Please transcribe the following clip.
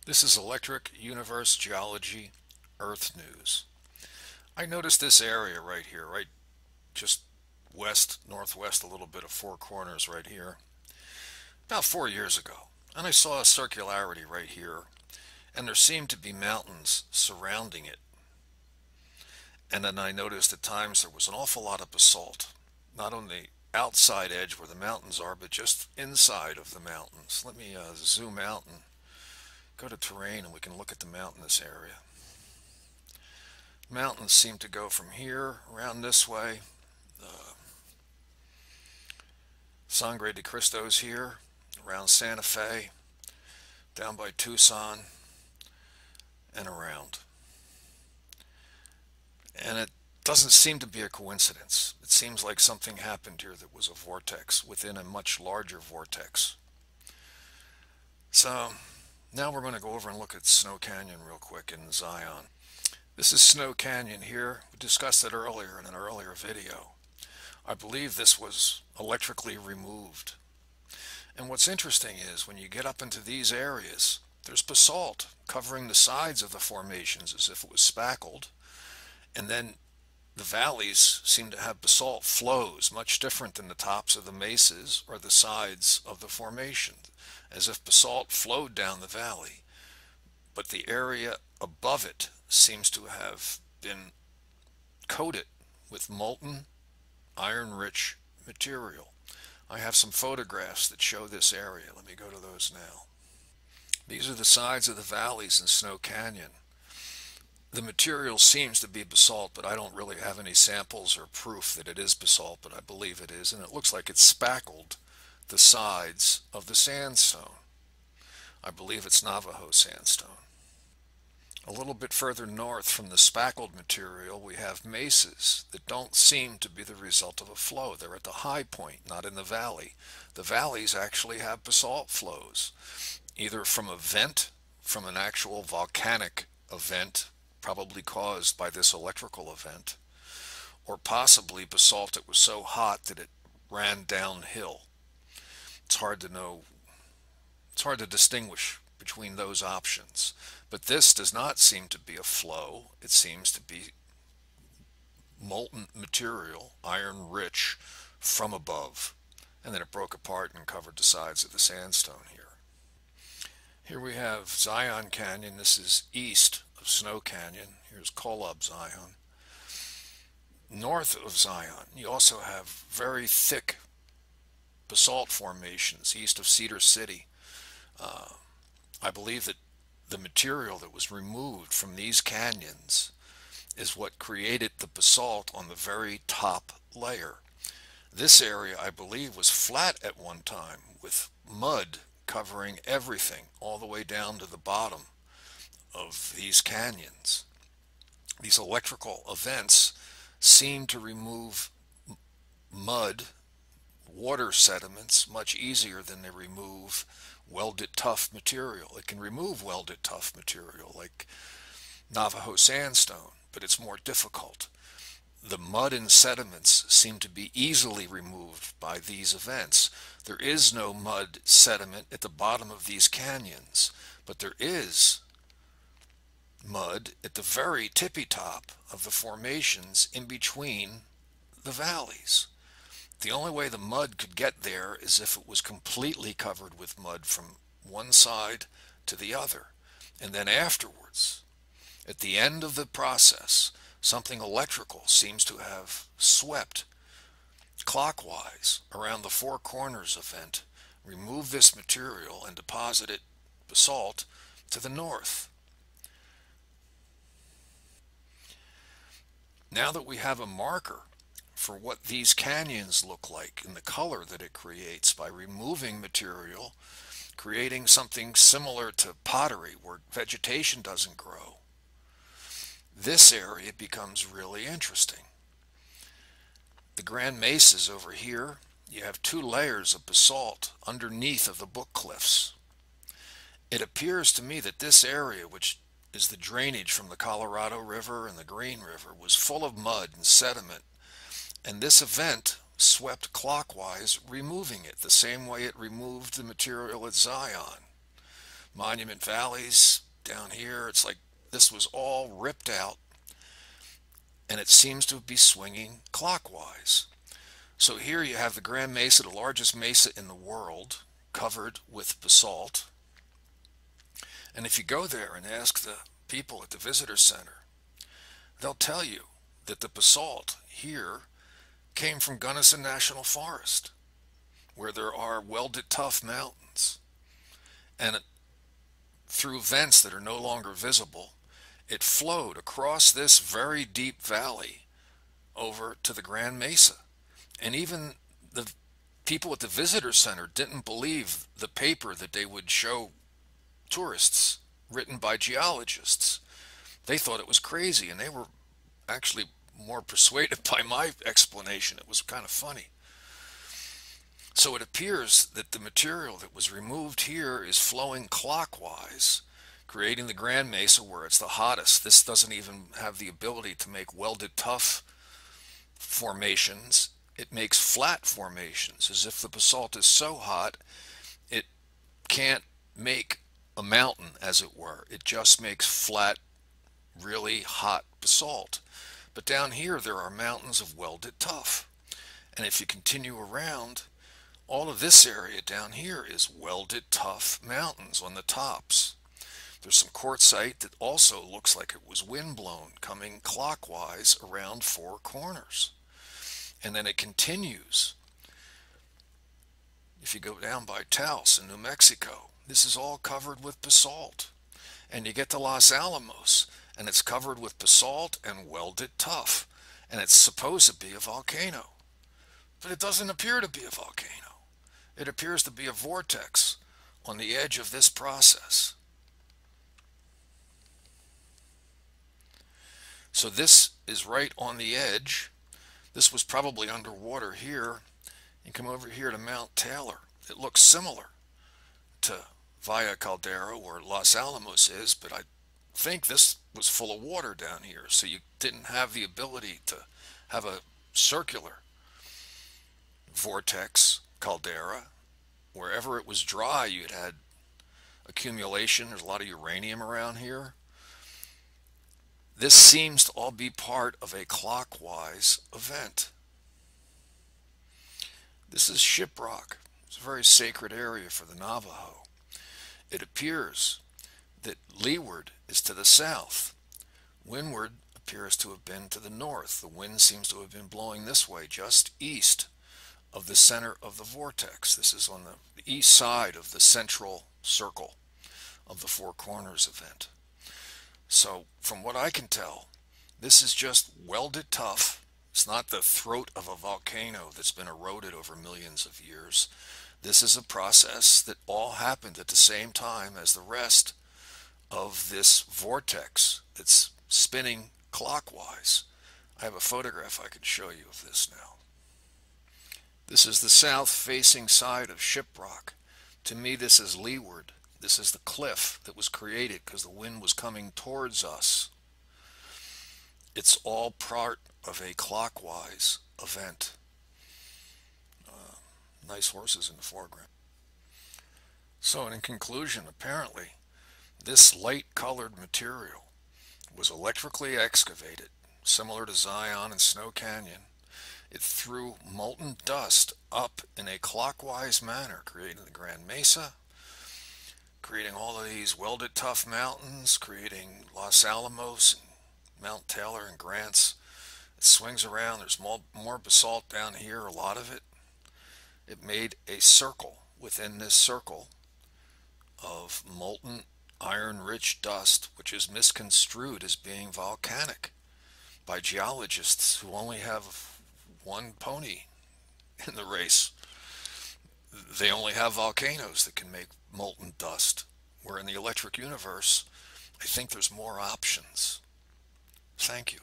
This is Electric Universe Geology Earth News. I noticed this area right here, right just west, northwest, a little bit of Four Corners right here, about 4 years ago. And I saw a circularity right here, and there seemed to be mountains surrounding it. And then I noticed at times there was an awful lot of basalt, not on the outside edge where the mountains are, but just inside of the mountains. Let me zoom out and go to terrain and we can look at the mountainous area. Mountains seem to go from here around this way. Sangre de Cristo's here, around Santa Fe, down by Tucson, and around. And it doesn't seem to be a coincidence. It seems like something happened here that was a vortex within a much larger vortex. So now we're going to go over and look at Snow Canyon real quick in Zion. This is Snow Canyon here. We discussed it earlier in an earlier video. I believe this was electrically removed. And what's interesting is when you get up into these areas, there's basalt covering the sides of the formations as if it was spackled. And then the valleys seem to have basalt flows much different than the tops of the mesas or the sides of the formation, as if basalt flowed down the valley. But the area above it seems to have been coated with molten iron-rich material. I have some photographs that show this area. Let me go to those now. These are the sides of the valleys in Snow Canyon. The material seems to be basalt, but I don't really have any samples or proof that it is basalt, but I believe it is, and it looks like it's spackled the sides of the sandstone. I believe it's Navajo sandstone. A little bit further north from the spackled material, we have mesas that don't seem to be the result of a flow. They're at the high point, not in the valley. The valleys actually have basalt flows, either from a vent, from an actual volcanic event, probably caused by this electrical event, or possibly basalt that was so hot that it ran downhill. It's hard to know, it's hard to distinguish between those options. But this does not seem to be a flow. It seems to be molten material, iron rich, from above. And then it broke apart and covered the sides of the sandstone here. Here we have Zion Canyon. This is east of Snow Canyon. Here's Kolob Zion. North of Zion, you also have very thick basalt formations east of Cedar City. I believe that the material that was removed from these canyons is what created the basalt on the very top layer. This area, I believe, was flat at one time with mud covering everything all the way down to the bottom of these canyons. These electrical events seem to remove mud, water sediments much easier than they remove welded tough material. It can remove welded tough material like Navajo sandstone, but it's more difficult. The mud and sediments seem to be easily removed by these events. There is no mud sediment at the bottom of these canyons, but there is mud at the very tippy top of the formations in between the valleys. The only way the mud could get there is if it was completely covered with mud from one side to the other. And then afterwards, at the end of the process, something electrical seems to have swept clockwise around the Four Corners event, removed this material and deposited basalt to the north. Now that we have a marker for what these canyons look like and the color that it creates by removing material, creating something similar to pottery where vegetation doesn't grow, this area becomes really interesting. The Grand Mesas over here, you have two layers of basalt underneath of the book cliffs. It appears to me that this area, which is the drainage from the Colorado River and the Green River, was full of mud and sediment, and this event swept clockwise, removing it the same way it removed the material at Zion. Monument Valleys down here. It's like this was all ripped out, and it seems to be swinging clockwise. So here you have the Grand Mesa, the largest mesa in the world, covered with basalt. And if you go there and ask the people at the visitor center, they'll tell you that the basalt here came from Gunnison National Forest, where there are welded tough mountains. And through vents that are no longer visible, it flowed across this very deep valley over to the Grand Mesa. And even the people at the visitor center didn't believe the paper that they would show tourists, written by geologists. They thought it was crazy, and they were actually more persuaded by my explanation. It was kind of funny. So it appears that the material that was removed here is flowing clockwise, creating the Grand Mesa where it's the hottest. This doesn't even have the ability to make welded tough formations. It makes flat formations, as if the basalt is so hot it can't make a mountain, as it were. It just makes flat, really hot basalt. But down here there are mountains of welded tough. And if you continue around, all of this area down here is welded tough mountains on the tops. There's some quartzite that also looks like it was windblown, coming clockwise around four corners. And then it continues. If you go down by Taos in New Mexico, this is all covered with basalt. And you get to Los Alamos, and it's covered with basalt and welded tough. And it's supposed to be a volcano. But it doesn't appear to be a volcano. It appears to be a vortex on the edge of this process. So this is right on the edge. This was probably underwater here. You come over here to Mount Taylor. It looks similar to Villa Caldera, where Los Alamos is, but I think this was full of water down here, so you didn't have the ability to have a circular vortex caldera. Wherever it was dry, you had accumulation. There's a lot of uranium around here. This seems to all be part of a clockwise event. This is Shiprock. It's a very sacred area for the Navajo. It appears that leeward is to the south. Windward appears to have been to the north. The wind seems to have been blowing this way, just east of the center of the vortex. This is on the east side of the central circle of the Four Corners event. So from what I can tell, this is just welded tough. It's not the throat of a volcano that's been eroded over millions of years. This is a process that all happened at the same time as the rest of this vortex that's spinning clockwise. I have a photograph I can show you of this now. This is the south-facing side of Shiprock. To me, this is leeward. This is the cliff that was created because the wind was coming towards us. It's all part of a clockwise event. Nice horses in the foreground. So in conclusion, apparently, this light-colored material was electrically excavated, similar to Zion and Snow Canyon. It threw molten dust up in a clockwise manner, creating the Grand Mesa, creating all of these welded tough mountains, creating Los Alamos and Mount Taylor and Grants. It swings around. There's more basalt down here, a lot of it. It made a circle within this circle of molten iron-rich dust, which is misconstrued as being volcanic by geologists who only have one pony in the race. They only have volcanoes that can make molten dust, where in the electric universe, I think there's more options. Thank you.